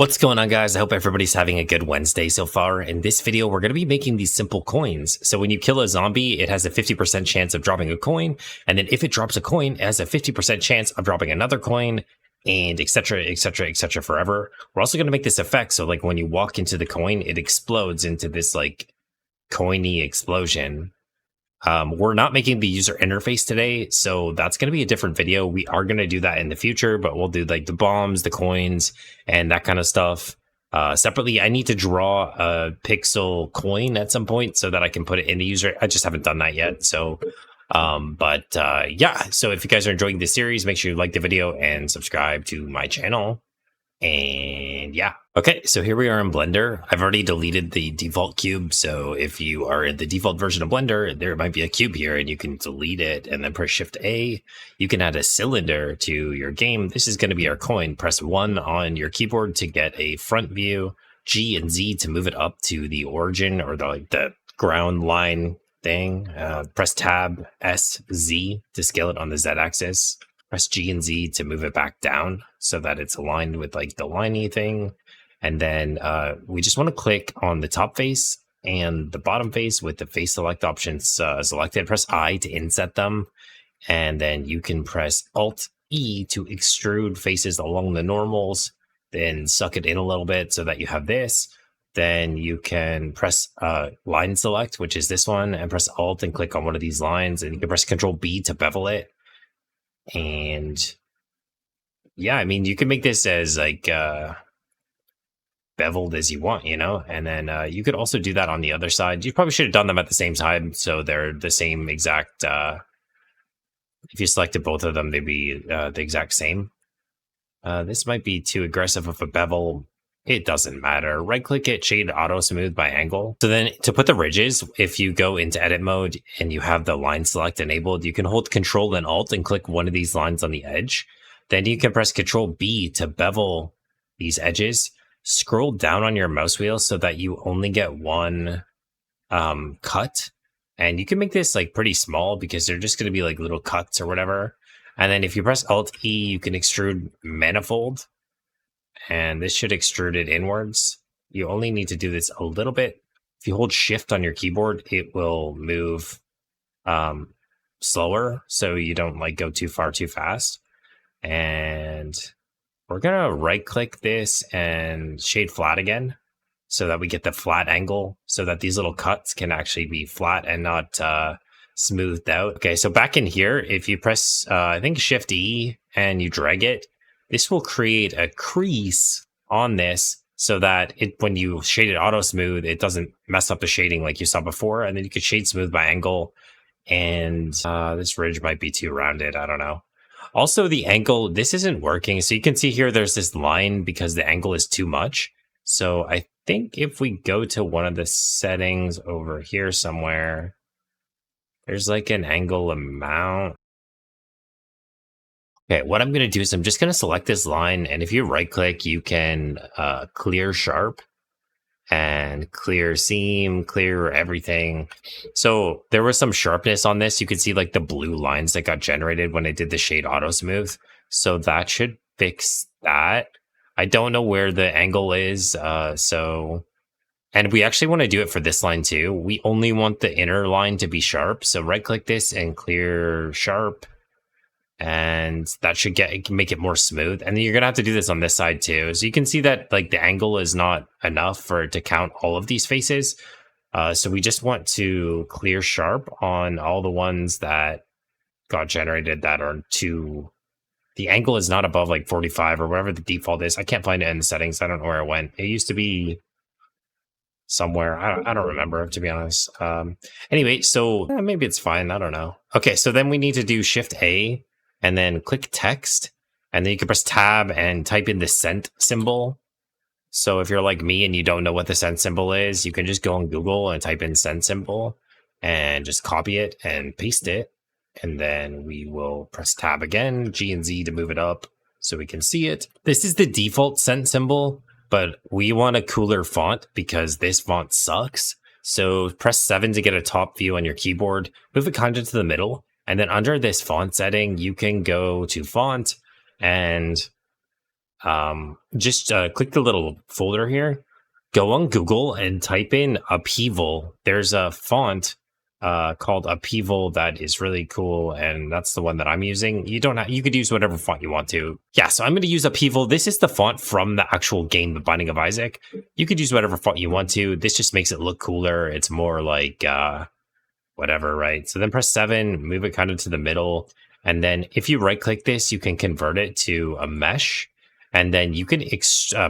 What's going on, guys? I hope everybody's having a good Wednesday so far. In this video, we're going to be making these simple coins. So when you kill a zombie, it has a 50% chance of dropping a coin. And then if it drops a coin, it has a 50% chance of dropping another coin, and etc, etc, etc forever. We're also going to make this effect. So like when you walk into the coin, it explodes into this like coiny explosion. We're not making the user interface today, so that's going to be a different video. We are going to do that in the future, but we'll do like the bombs, the coins, and that kind of stuff separately. I need to draw a pixel coin at some point so that I can put it in the user. I just haven't done that yet. So, yeah. So if you guys are enjoying this series, make sure you like the video and subscribe to my channel. And yeah. Okay, so here we are in Blender. I've already deleted the default cube. So if you are in the default version of Blender, there might be a cube here and you can delete it and then press Shift A. You can add a cylinder to your game. This is going to be our coin. Press 1 on your keyboard to get a front view, G and Z to move it up to the origin or the ground line thing. Press Tab, S, Z to scale it on the Z axis. Press G and Z to move it back down so that it's aligned with like the liney thing. And then we just want to click on the top face and the bottom face with the face select options selected. Press I to inset them. And then you can press Alt E to extrude faces along the normals. Then suck it in a little bit so that you have this. Then you can press line select, which is this one, and press Alt and click on one of these lines. And you can press Control B to bevel it. And yeah, I mean, you can make this as like beveled as you want, you know, and then you could also do that on the other side. You probably should have done them at the same time so they're the same exact. If you selected both of them, they'd be the exact same. This might be too aggressive of a bevel. It doesn't matter. Right click it, shade auto smooth by angle. So then to put the ridges, if you go into edit mode and you have the line select enabled, you can hold Control and Alt and click one of these lines on the edge. Then you can press Control B to bevel these edges. Scroll down on your mouse wheel so that you only get one cut. And you can make this like pretty small because they're just going to be like little cuts or whatever. And then if you press Alt E, you can extrude manifold. And this should extrude it inwards. You only need to do this a little bit. If you hold Shift on your keyboard, it will move slower so you don't like go too far too fast. And we're gonna right click this and shade flat again so that we get the flat angle so that these little cuts can actually be flat and not smoothed out. Okay, so back in here, if you press I think Shift E and you drag it, this will create a crease on this so that when you shade it auto smooth, it doesn't mess up the shading like you saw before. And then you could shade smooth by angle. And this ridge might be too rounded. I don't know. Also, the angle, this isn't working. So you can see here, there's this line because the angle is too much. So I think if we go to one of the settings over here somewhere, there's like an angle amount. Okay, what I'm going to do is I'm just going to select this line. And if you right click, you can clear sharp and clear seam, clear everything. So there was some sharpness on this. You could see like the blue lines that got generated when I did the shade auto smooth. So that should fix that. I don't know where the angle is. And we actually want to do it for this line too. We only want the inner line to be sharp. So right click this and clear sharp. And that should make it more smooth. And then you're going to have to do this on this side too. So you can see that like the angle is not enough for it to count all of these faces. So we just want to clear sharp on all the ones that got generated that are too... The angle is not above like 45 or whatever the default is. I can't find it in the settings. I don't know where it went. It used to be somewhere. I don't remember, to be honest. Anyway, so maybe it's fine. I don't know. Okay, so then we need to do Shift A. And then click text, and then you can press tab and type in the cent symbol. So if you're like me and you don't know what the cent symbol is, you can just go on Google and type in cent symbol and just copy it and paste it. And then we will press tab again, G and Z to move it up so we can see it. This is the default cent symbol, but we want a cooler font because this font sucks. So press 7 to get a top view on your keyboard, move it kind of to the middle. And then under this font setting, you can go to font and just click the little folder here, go on Google and type in upheaval. There's a font called upheaval that is really cool, and that's the one that I'm using. You don't have, you could use whatever font you want to. Yeah, so I'm going to use upheaval. This is the font from the actual game, The Binding of Isaac. You could use whatever font you want to. This just makes it look cooler. It's more like whatever, right? So then press 7, move it kind of to the middle, and then if you right click this, you can convert it to a mesh. And then you can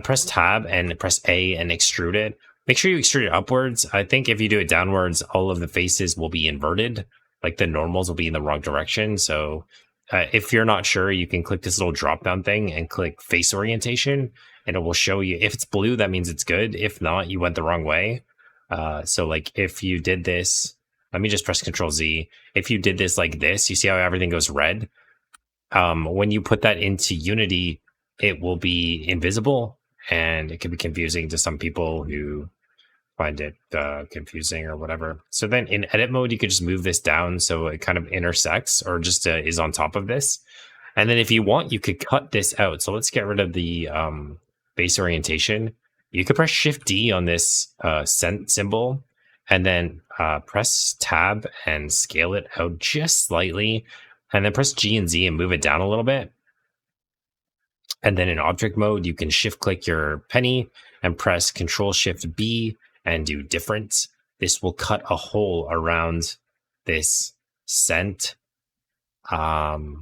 press tab and press A and extrude it. Make sure you extrude it upwards. I think if you do it downwards, all of the faces will be inverted. Like the normals will be in the wrong direction. So if you're not sure, you can click this little drop down thing and click face orientation. And it will show you if it's blue, that means it's good. If not, you went the wrong way. So like if you did this, let me just press Control Z. If you did this like this, you see how everything goes red? When you put that into Unity, it will be invisible, and it can be confusing to some people who find it confusing or whatever. So then in edit mode, you could just move this down so it kind of intersects or just is on top of this. And then if you want, you could cut this out. So let's get rid of the base orientation. You could press Shift D on this cent symbol, and then press tab and scale it out just slightly, and then press G and Z and move it down a little bit. And then in object mode, you can shift click your penny and press Control Shift B and do difference. This will cut a hole around this cent. So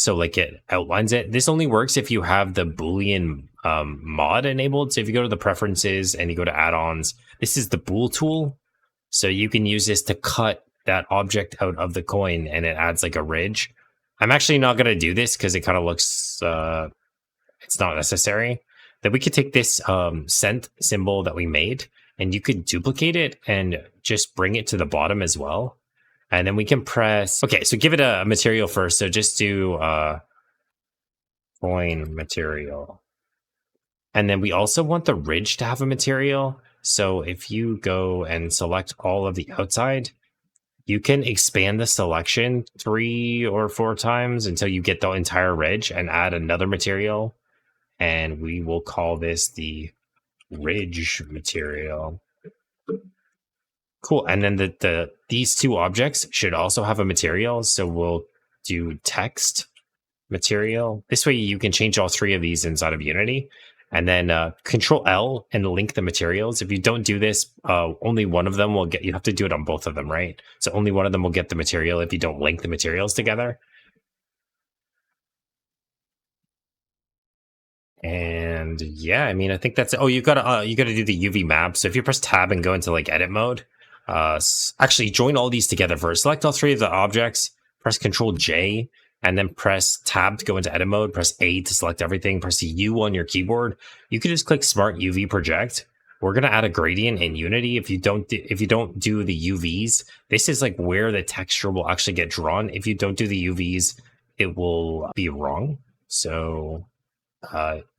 like it outlines it. This only works if you have the Boolean mod enabled. So if you go to the preferences and you go to add-ons, this is the bool tool. So you can use this to cut that object out of the coin, and it adds like a ridge. I'm actually not going to do this because it kind of looks... it's not necessary. Then we could take this cent symbol that we made, and you could duplicate it and just bring it to the bottom as well. And then we can press... Okay, so give it a material first. So just do coin material. And then we also want the ridge to have a material. So if you go and select all of the outside, you can expand the selection 3 or 4 times until you get the entire ridge and add another material. And we will call this the ridge material. Cool. And then these two objects should also have a material. So we'll do text material. This way you can change all 3 of these inside of Unity. And then Control L and link the materials. If you don't do this, only one of them will get... You have to do it on both of them, right? So only one of them will get the material if you don't link the materials together. And yeah, I mean, I think that's it. Oh, you gotta do the UV map. So if you press tab and go into like edit mode, actually join all these together first. Select all 3 of the objects, press Control J, and then press tab to go into edit mode, press A to select everything, press U on your keyboard. You can just click Smart UV Project. We're gonna add a gradient in Unity. If you don't do the UVs, this is like where the texture will actually get drawn. If you don't do the UVs, it will be wrong. So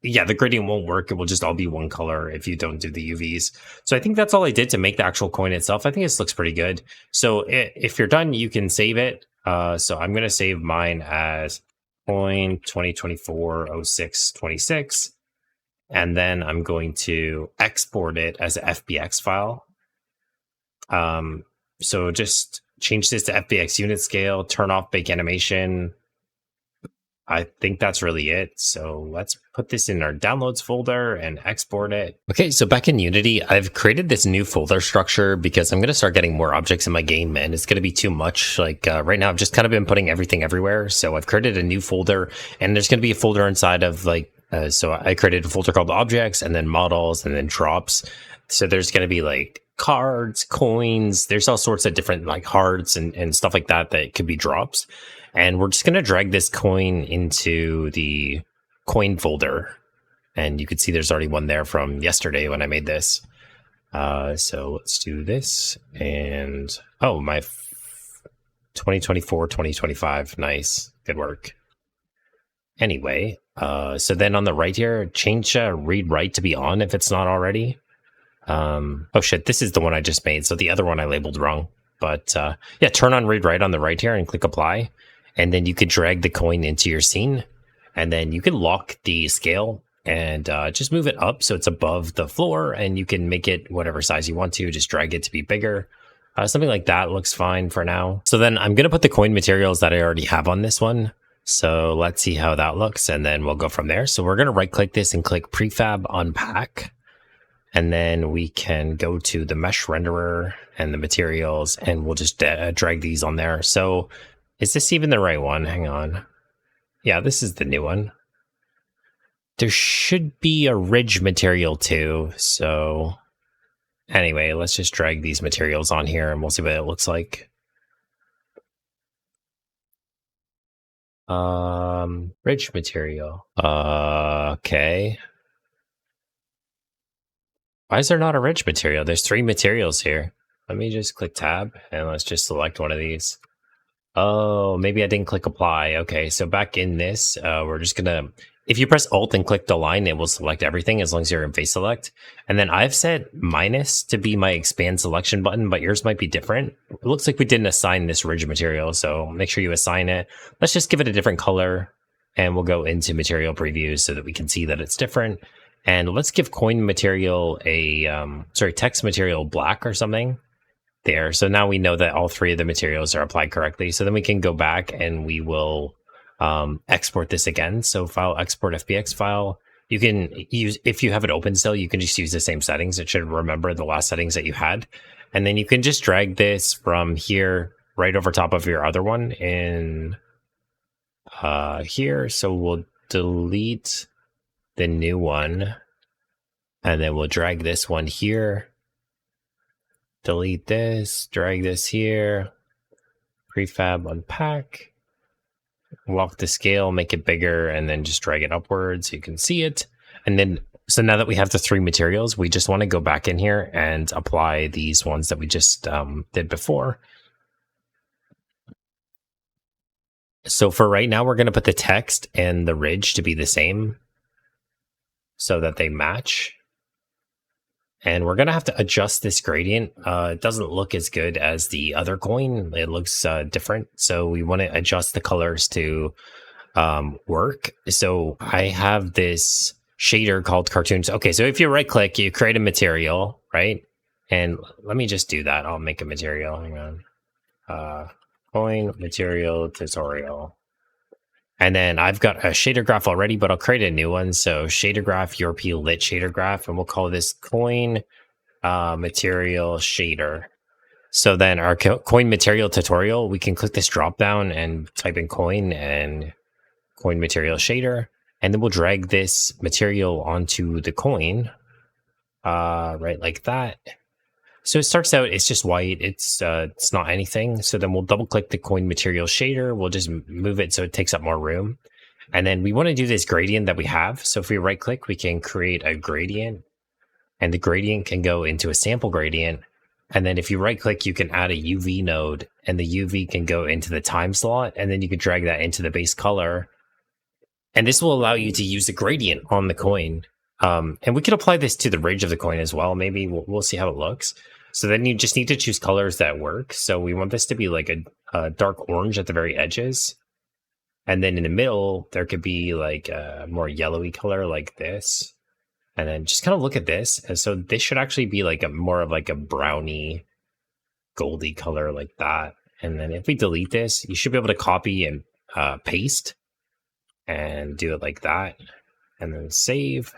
yeah, the gradient won't work. It will just all be one color if you don't do the UVs. So I think that's all I did to make the actual coin itself. I think this looks pretty good. So if you're done, you can save it. So I'm going to save mine as coin 2024-06-26. And then I'm going to export it as an FBX file. So just change this to FBX unit scale, turn off bake animation. I think that's really it. So let's put this in our downloads folder and export it. Okay, so back in Unity, I've created this new folder structure because I'm going to start getting more objects in my game, and it's going to be too much. Like right now, I've just kind of been putting everything everywhere. So I've created a new folder, and there's going to be a folder inside of like, so I created a folder called objects, and then models, and then drops. So there's going to be like cards, coins, there's all sorts of different like hearts and stuff like that could be drops. And we're just going to drag this coin into the coin folder. And you can see there's already one there from yesterday when I made this. So let's do this. And oh, my 2024-2025. Nice. Good work. Anyway, so then on the right here, change read write to be on if it's not already. Oh shit, this is the one I just made. So the other one I labeled wrong. But yeah, turn on read write on the right here and click apply. And then you could drag the coin into your scene, and then you can lock the scale. and just move it up so it's above the floor, and you can make it whatever size you want to. Just drag it to be bigger. Something like that looks fine for now. So then I'm going to put the coin materials that I already have on this one. So let's see how that looks, and then we'll go from there. So we're going to right click this and click prefab unpack. And then we can go to the mesh renderer and the materials, and we'll just drag these on there. So is this even the right one? Hang on. Yeah, this is the new one. There should be a ridge material too. So anyway, let's just drag these materials on here and we'll see what it looks like. Ridge material. Okay. Why is there not a ridge material? There's 3 materials here. Let me just click tab and let's just select one of these. Oh, maybe I didn't click apply. Okay, so back in this, we're just gonna, if you press Alt and click the line, it will select everything as long as you're in face select. And then I've set minus to be my expand selection button, but yours might be different. It looks like we didn't assign this ridge material, so make sure you assign it. Let's just give it a different color, and we'll go into material previews so that we can see that it's different. And let's give coin material a, text material black or something. There. So now we know that all 3 of the materials are applied correctly. So then we can go back and we will export this again. So file export FBX file. You can use, if you have it open still, you can just use the same settings. It should remember the last settings that you had. And then you can just drag this from here right over top of your other one in here. So we'll delete the new one. And then we'll drag this one here. Delete this, drag this here, prefab unpack, walk the scale, make it bigger, and then just drag it upwards so you can see it. And then, so now that we have the 3 materials, we just want to go back in here and apply these ones that we just did before. So for right now, we're going to put the text and the ridge to be the same so that they match. And we're going to have to adjust this gradient. It doesn't look as good as the other coin. It looks different. So we want to adjust the colors to work. So I have this shader called cartoons. Okay, so if you right click, you create a material, right? And let me just do that. I'll make a material. Hang on. Coin material tutorial. And then I've got a shader graph already, but I'll create a new one. So shader graph, European lit shader graph, and we'll call this coin material shader. So then our coin material tutorial, we can click this drop down and type in coin and coin material shader. And then we'll drag this material onto the coin, right like that. So it starts out, it's just white. It's not anything. So then we'll double click the coin material shader. We'll just move it so it takes up more room. And then we want to do this gradient that we have. So if we right click, we can create a gradient, and the gradient can go into a sample gradient. And then if you right click, you can add a UV node, and the UV can go into the time slot. And then you can drag that into the base color. And this will allow you to use the gradient on the coin. And we could apply this to the ridge of the coin as well. Maybe we'll see how it looks. So then you just need to choose colors that work. So we want this to be like a dark orange at the very edges. And then in the middle, there could be like a more yellowy color like this. And then just kind of look at this. And so this should actually be like more of like a browny, goldy color like that. And then if we delete this, you should be able to copy and paste and do it like that. And then save.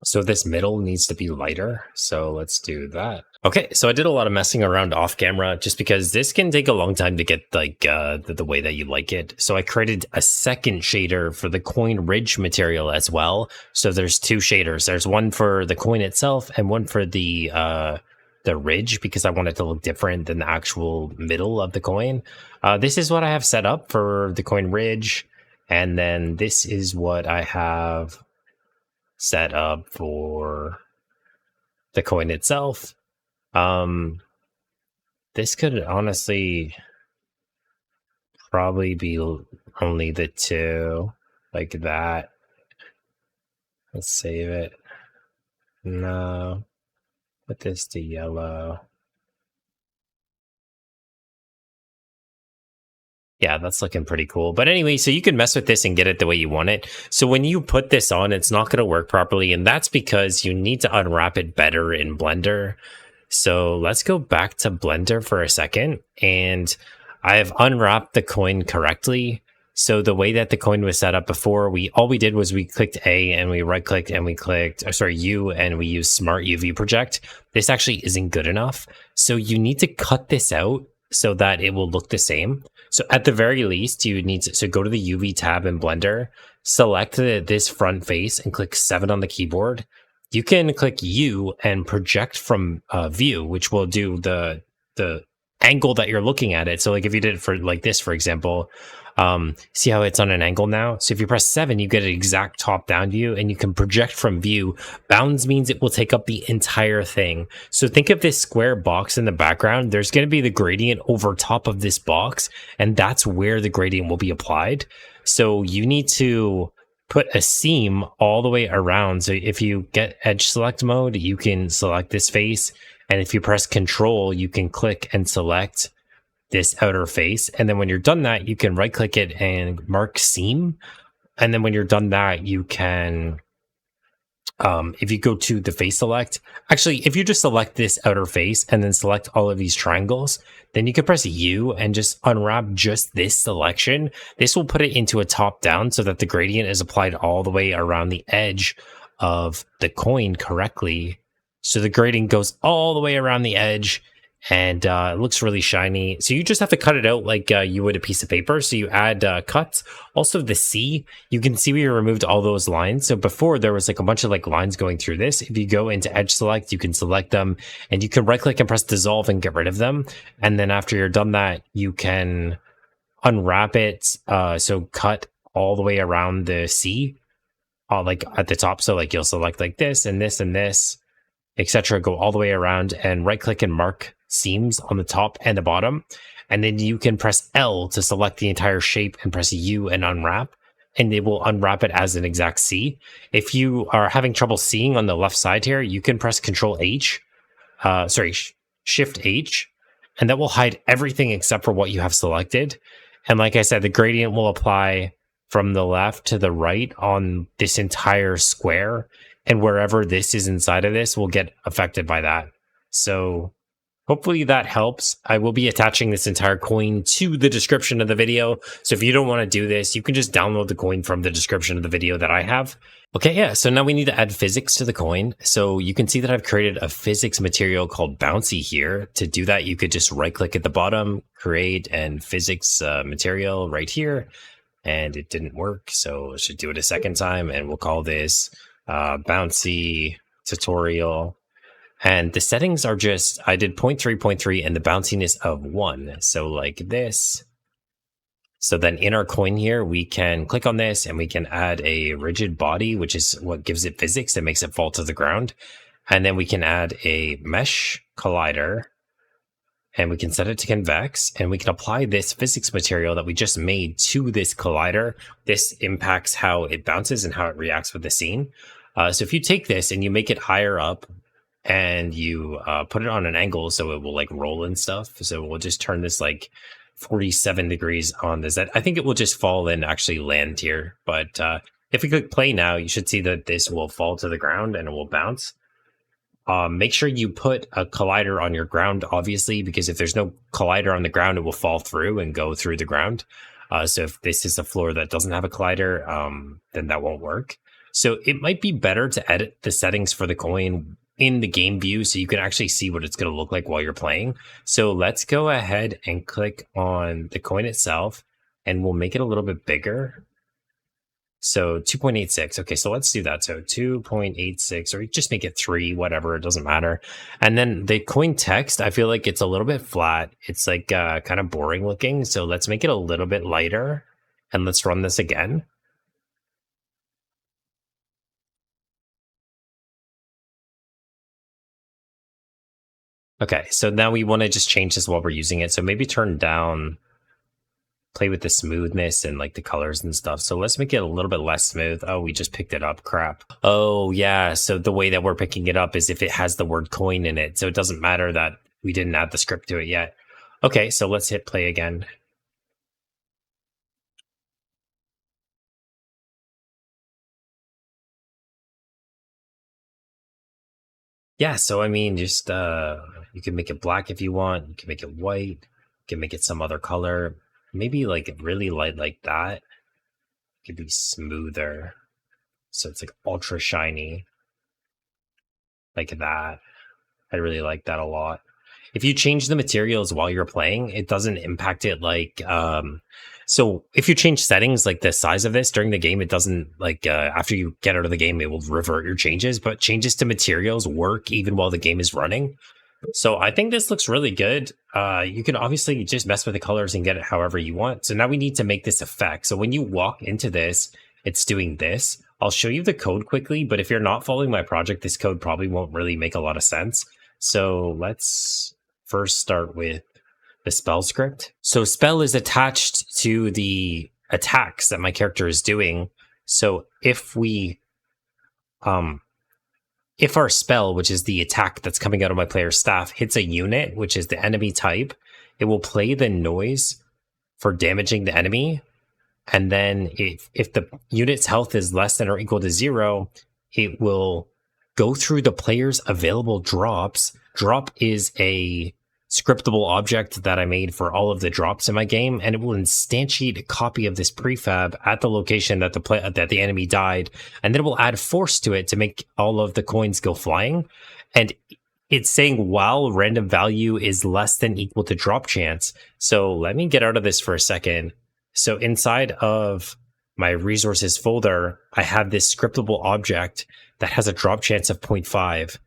So this middle needs to be lighter. So let's do that. Okay, so I did a lot of messing around off camera just because this can take a long time to get like the way that you like it. So I created a second shader for the coin ridge material as well. So there's 2 shaders. There's one for the coin itself and one for the ridge, because I want it to look different than the actual middle of the coin. This is what I have set up for the coin ridge. And then this is what I have set up for the coin itself. This could honestly probably be only the 2 like that. Let's save it. No, put this to yellow. Yeah, that's looking pretty cool. But anyway, so you can mess with this and get it the way you want it. So when you put this on, it's not going to work properly. And that's because you need to unwrap it better in Blender. So let's go back to Blender for a second. And I have unwrapped the coin correctly. So the way that the coin was set up before, all we did was we clicked A and we right clicked and we clicked, U, and we used Smart UV Project. This actually isn't good enough. So you need to cut this out so that it will look the same. So at the very least, you need to go to the UV tab in Blender, select this front face and click 7 on the keyboard. You can click U and project from view, which will do the angle that you're looking at it. So like if you did it for like this, for example, see how it's on an angle now? So if you press 7, you get an exact top down view and you can project from view. Bounds means it will take up the entire thing. So think of this square box in the background. There's going to be the gradient over top of this box, and that's where the gradient will be applied. So you need to put a seam all the way around. So if you get edge select mode, you can select this face. And if you press Control, you can click and select this outer face. And then when you're done that, you can right click it and mark seam. And then when you're done that, you can, if you go to the face select, actually, if you just select this outer face and then select all of these triangles, then you can press U and just unwrap just this selection. This will put it into a top down so that the gradient is applied all the way around the edge of the coin correctly. So the gradient goes all the way around the edge, and it looks really shiny. So you just have to cut it out like you would a piece of paper. So you add cuts. Also the C, you can see we removed all those lines. So before there was like a bunch of like lines going through this. If you go into edge select, you can select them and you can right click and press dissolve and get rid of them. And then after you're done that, you can unwrap it. So cut all the way around the C, like at the top. So like you'll select like this and this and this, etc. Go all the way around and right click and mark seams on the top and the bottom. And then you can press L to select the entire shape and press U and unwrap, and it will unwrap it as an exact C. If you are having trouble seeing on the left side here, you can press Control H, Shift H, and that will hide everything except for what you have selected. And like I said, the gradient will apply from the left to the right on this entire square, and wherever this is inside of this will get affected by that. So hopefully that helps. I will be attaching this entire coin to the description of the video. So if you don't want to do this, you can just download the coin from the description of the video that I have. Okay, yeah, so now we need to add physics to the coin. So you can see that I've created a physics material called Bouncy here. To do that, you could just right click at the bottom, create and physics material right here. And it didn't work, so I should do it a second time, and we'll call this Bouncy tutorial. And the settings are just, I did 0.3, and the bounciness of 1. So like this. So then in our coin here, we can click on this and we can add a rigid body, which is what gives it physics that makes it fall to the ground. And then we can add a mesh collider, and we can set it to convex, and we can apply this physics material that we just made to this collider. This impacts how it bounces and how it reacts with the scene. So if you take this and you make it higher up and you put it on an angle so it will like roll and stuff. So we'll just turn this like 47 degrees on this. I think it will just fall and actually land here. But if we click play now, you should see that this will fall to the ground and it will bounce. Make sure you put a collider on your ground, obviously, because if there's no collider on the ground, it will fall through and go through the ground. So if this is a floor that doesn't have a collider, then that won't work. So it might be better to edit the settings for the coin in the game view so you can actually see what it's going to look like while you're playing. So let's go ahead and click on the coin itself, and we'll make it a little bit bigger. So 2.86. Okay, so let's do that. So 2.86, or just make it 3, whatever, it doesn't matter. And then the coin text, I feel like it's a little bit flat. It's like kind of boring looking. So let's make it a little bit lighter, and let's run this again. Okay, so now we want to just change this while we're using it. So maybe turn down, play with the smoothness and like the colors and stuff. So let's make it a little bit less smooth. Oh, we just picked it up. Crap. Oh, yeah. So the way that we're picking it up is if it has the word coin in it. So it doesn't matter that we didn't add the script to it yet. Okay, so let's hit play again. Yeah, so I mean, just you can make it black if you want. You can make it white. You can make it some other color. Maybe like really light like that. It could be smoother, so it's like ultra shiny like that. I really like that a lot. If you change the materials while you're playing, it doesn't impact it like so if you change settings like the size of this during the game, it doesn't like after you get out of the game, it will revert your changes, but changes to materials work even while the game is running. So I think this looks really good. You can obviously just mess with the colors and get it however you want. So now we need to make this effect. So when you walk into this, it's doing this. I'll show you the code quickly, but if you're not following my project, this code probably won't really make a lot of sense. So let's first start with the spell script. So spell is attached to the attacks that my character is doing. So if our spell, which is the attack that's coming out of my player's staff, hits a unit, which is the enemy type, it will play the noise for damaging the enemy. And then if the unit's health is less than or equal to 0, it will go through the player's available drops. Drop is a scriptable object that I made for all of the drops in my game, and it will instantiate a copy of this prefab at the location that the enemy died, and then it will add force to it to make all of the coins go flying. And it's saying while random value is less than equal to drop chance. So let me get out of this for a second. So inside of my resources folder, I have this scriptable object that has a drop chance of 0.5.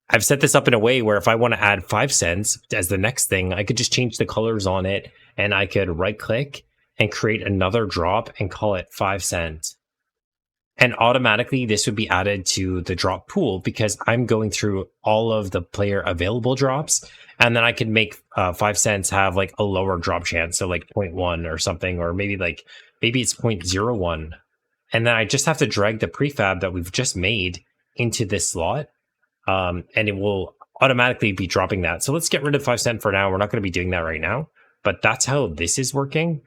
I've set this up in a way where if I want to add 5 cents as the next thing, I could just change the colors on it, and I could right click and create another drop and call it 5 cents. And automatically this would be added to the drop pool because I'm going through all of the player available drops. And then I could make 5 cents have like a lower drop chance. So like 0.1 or something, or maybe it's 0.01. And then I just have to drag the prefab that we've just made into this slot. And it will automatically be dropping that. So let's get rid of 5 cent for now. We're not going to be doing that right now, but that's how this is working.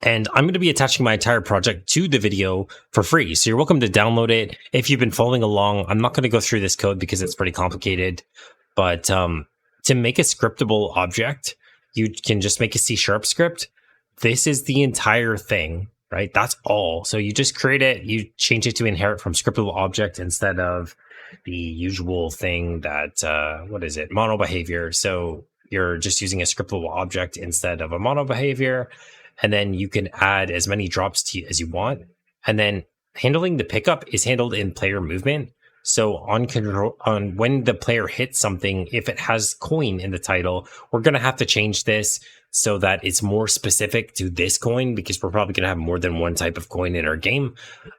And I'm going to be attaching my entire project to the video for free. So you're welcome to download it. If you've been following along, I'm not going to go through this code because it's pretty complicated. But to make a scriptable object, you can just make a C# script. This is the entire thing, right? That's all. So you just create it. You change it to inherit from scriptable object instead of the usual thing that, mono behavior. So you're just using a scriptable object instead of a mono behavior. And then you can add as many drops as you want. And then handling the pickup is handled in player movement. So on when the player hits something, if it has coin in the title, we're going to have to change this so that it's more specific to this coin, because we're probably going to have more than one type of coin in our game.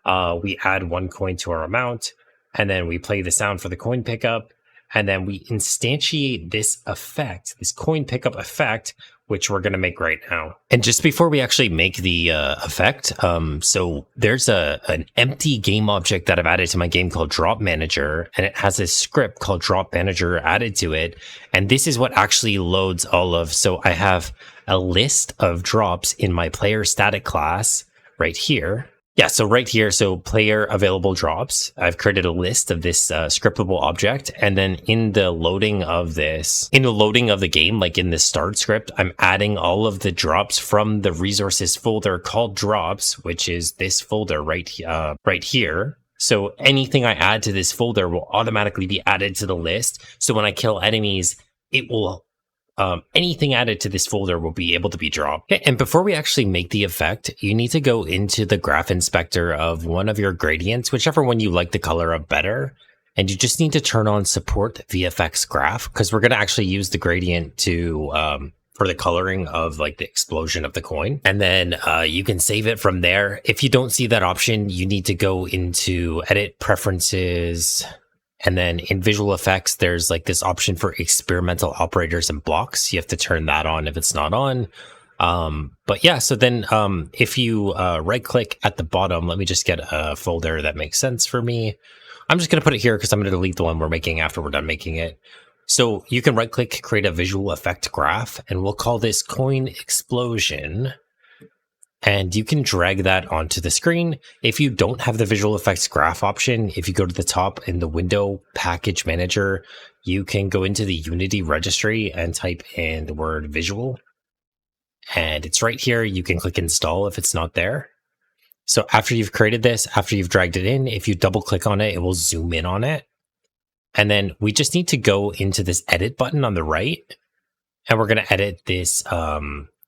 We add 1 coin to our amount, and then we play the sound for the coin pickup. And then we instantiate this effect, this coin pickup effect, which we're going to make right now. And just before we actually make the effect, so there's an empty game object that I've added to my game called Drop Manager, and it has a script called Drop Manager added to it. And this is what actually loads all of, so I have a list of drops in my player static class right here. Yeah, so right here, so player available drops. I've created a list of this scriptable object, and then in the loading of the game, like in the start script, I'm adding all of the drops from the resources folder called drops, which is this folder right here. So anything I add to this folder will automatically be added to the list. So when I kill enemies, it will anything added to this folder will be able to be dropped. Okay, and before we actually make the effect, you need to go into the graph inspector of one of your gradients, whichever one you like the color of better. And you just need to turn on support VFX graph, because we're going to actually use the gradient to for the coloring of like the explosion of the coin. And then you can save it from there. If you don't see that option, you need to go into edit preferences. And then in visual effects, there's like this option for experimental operators and blocks. You have to turn that on if it's not on. But yeah, so then if you right click at the bottom, let me just get a folder that makes sense for me. I'm just going to put it here because I'm going to delete the one we're making after we're done making it. So you can right click, create a visual effect graph, and we'll call this coin explosion. And you can drag that onto the screen. If you don't have the visual effects graph option, if you go to the top in the window package manager, you can go into the Unity registry and type in the word visual. And it's right here. You can click install if it's not there. So after you've created this, after you've dragged it in, if you double click on it, it will zoom in on it. And then we just need to go into this edit button on the right, and we're going to edit this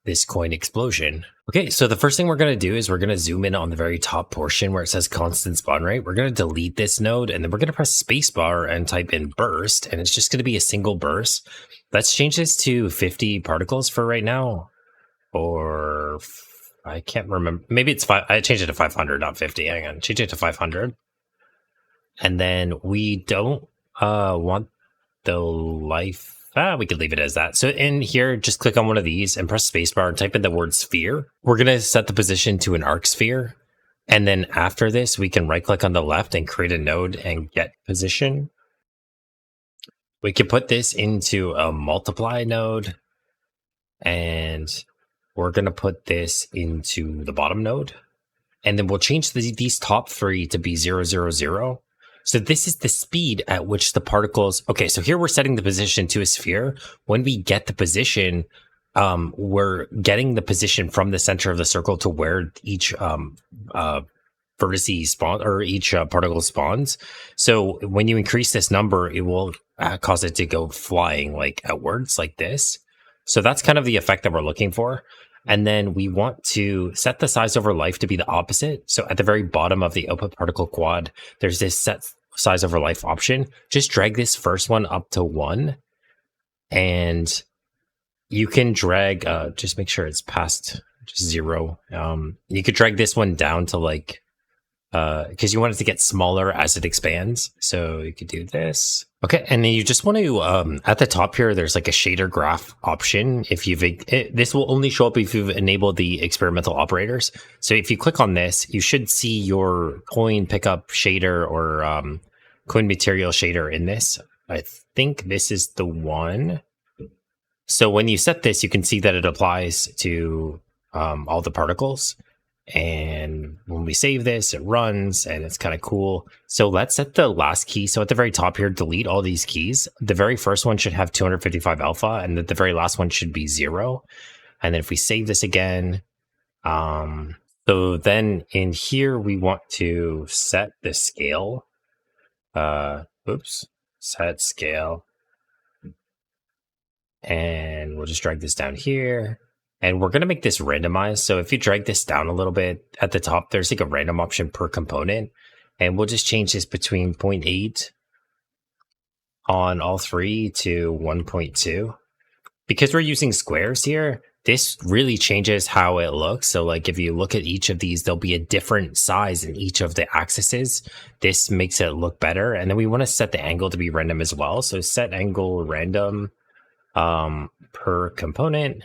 this coin explosion. Okay, so the first thing we're going to do is we're going to zoom in on the very top portion where it says constant spawn rate. We're going to delete this node, and then we're going to press spacebar and type in burst, and it's just going to be a single burst. Let's change this to 50 particles for right now, or I can't remember. Maybe it's five. I changed it to 500, not 50. Hang on, change it to 500. And then we don't want the life. We could leave it as that. So in here, just click on one of these and press spacebar and type in the word sphere. We're going to set the position to an arc sphere. And then after this, we can right click on the left and create a node and get position. We can put this into a multiply node. And we're going to put this into the bottom node. And then we'll change these top three to be 0, 0, 0. So this is the speed at which the particles. Okay, so here we're setting the position to a sphere. When we get the position, we're getting the position from the center of the circle to where each vertice spawn or each particle spawns. So when you increase this number, it will cause it to go flying like outwards like this. So that's kind of the effect that we're looking for. And then we want to set the size over life to be the opposite. So at the very bottom of the output particle quad, there's this set size over life option. Just drag this first one up to 1. And you can drag, just make sure it's past just 0. You could drag this one down to like, because you want it to get smaller as it expands. So you could do this. Okay, and then you just want to, at the top here, there's like a shader graph option. If you've, this will only show up if you've enabled the experimental operators. So if you click on this, you should see your coin pickup shader or coin material shader in this. I think this is the one. So when you set this, you can see that it applies to all the particles. And when we save this, it runs and it's kind of cool. So let's set the last key. So at the very top here, delete all these keys. The very first one should have 255 alpha, and the very last one should be 0. And then if we save this again, so then in here, we want to set the scale. Set scale. And we'll just drag this down here. And we're going to make this randomized. So if you drag this down a little bit at the top, there's like a random option per component. And we'll just change this between 0.8 on all three to 1.2. Because we're using squares here, this really changes how it looks. So like if you look at each of these, there'll be a different size in each of the axes. This makes it look better. And then we want to set the angle to be random as well. So set angle random per component.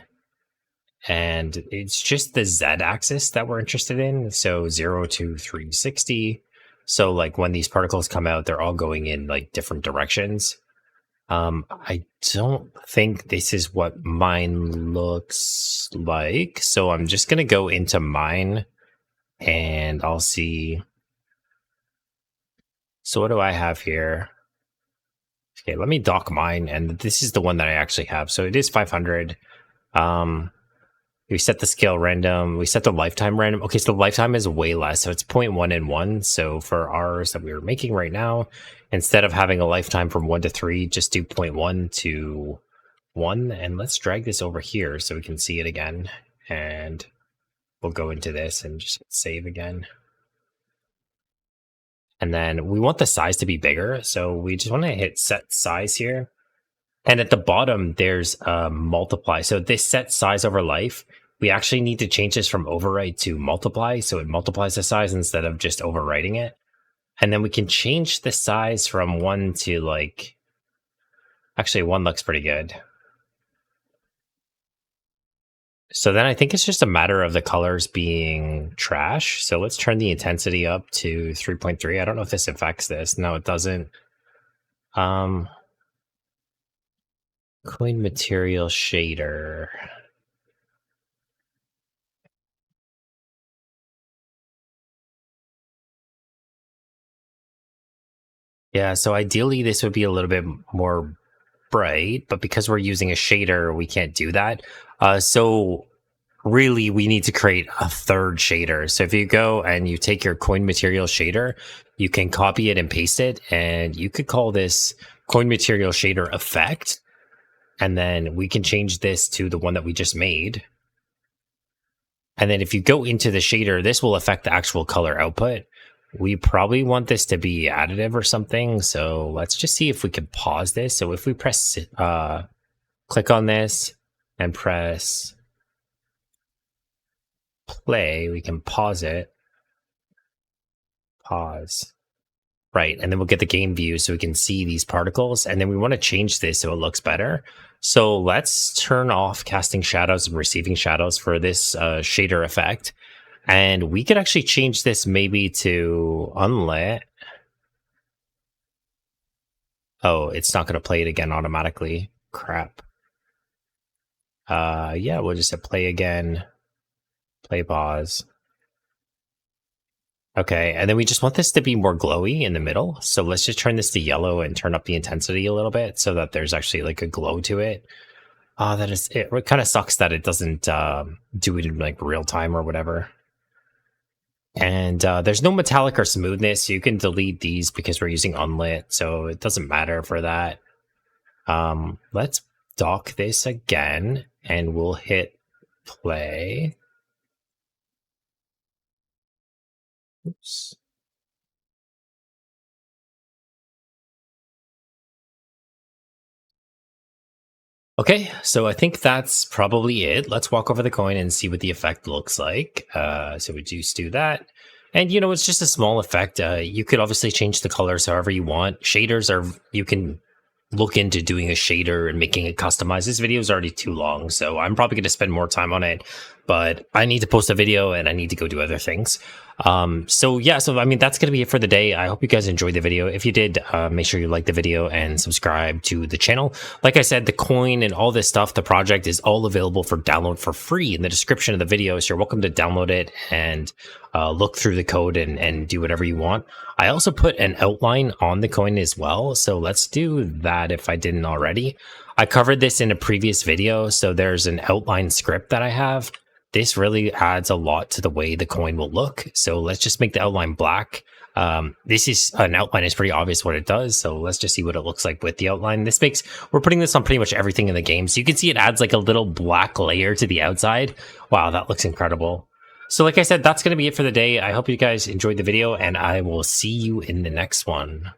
And it's just the Z axis that we're interested in. So 0 to 360. So like when these particles come out, they're all going in like different directions. I don't think this is what mine looks like. So I'm just going to go into mine and I'll see. So what do I have here? Okay, let me dock mine. And this is the one that I actually have. So it is 500. We set the scale random. We set the lifetime random. Okay, so the lifetime is way less. So it's 0.1 and 1. So for ours that we were making right now, instead of having a lifetime from 1 to 3, just do 0.1 to 1. And let's drag this over here so we can see it again. And we'll go into this and just save again. And then we want the size to be bigger. So we just want to hit set size here. And at the bottom, there's a multiply. So this set size over life, we actually need to change this from overwrite to multiply. So it multiplies the size instead of just overwriting it. And then we can change the size from 1 to like, actually 1 looks pretty good. So then I think it's just a matter of the colors being trash. So let's turn the intensity up to 3.3. I don't know if this affects this. No, it doesn't. Coin material shader. Yeah, so ideally this would be a little bit more bright, but because we're using a shader, we can't do that. So really we need to create a third shader. So if you go and you take your coin material shader, you can copy it and paste it, and you could call this coin material shader effect. And then we can change this to the one that we just made. And then if you go into the shader, this will affect the actual color output. We probably want this to be additive or something. So let's just see if we can pause this. So if we press, click on this and press play, we can pause it. Pause. Right. And then we'll get the game view so we can see these particles. And then we want to change this so it looks better. So let's turn off casting shadows and receiving shadows for this shader effect. And we could actually change this maybe to unlit. Oh, it's not going to play it again automatically. Crap. Yeah, we'll just hit play again. Play pause. Okay, and then we just want this to be more glowy in the middle. So let's just turn this to yellow and turn up the intensity a little bit so that there's actually like a glow to it. That is it. It kind of sucks that it doesn't do it in like real time or whatever. And there's no metallic or smoothness. So you can delete these because we're using unlit, so it doesn't matter for that. Let's dock this again, and we'll hit play. Oops. Okay, so I think that's probably it. Let's walk over the coin and see what the effect looks like. So we just do that. And, you know, it's just a small effect. You could obviously change the colors however you want. Shaders are, you can look into doing a shader and making it customized. This video is already too long, so I'm probably going to spend more time on it, but I need to post a video and I need to go do other things. So yeah, so I mean, that's going to be it for the day. I hope you guys enjoyed the video. If you did, make sure you like the video and subscribe to the channel. Like I said, the coin and all this stuff, the project is all available for download for free in the description of the video. So you're welcome to download it and look through the code and do whatever you want. I also put an outline on the coin as well. So let's do that if I didn't already. I covered this in a previous video. So there's an outline script that I have. This really adds a lot to the way the coin will look. So let's just make the outline black. This is an outline is pretty obvious what it does. So let's just see what it looks like with the outline. We're putting this on pretty much everything in the game. So you can see it adds like a little black layer to the outside. Wow, that looks incredible. So like I said, that's going to be it for the day. I hope you guys enjoyed the video, and I will see you in the next one.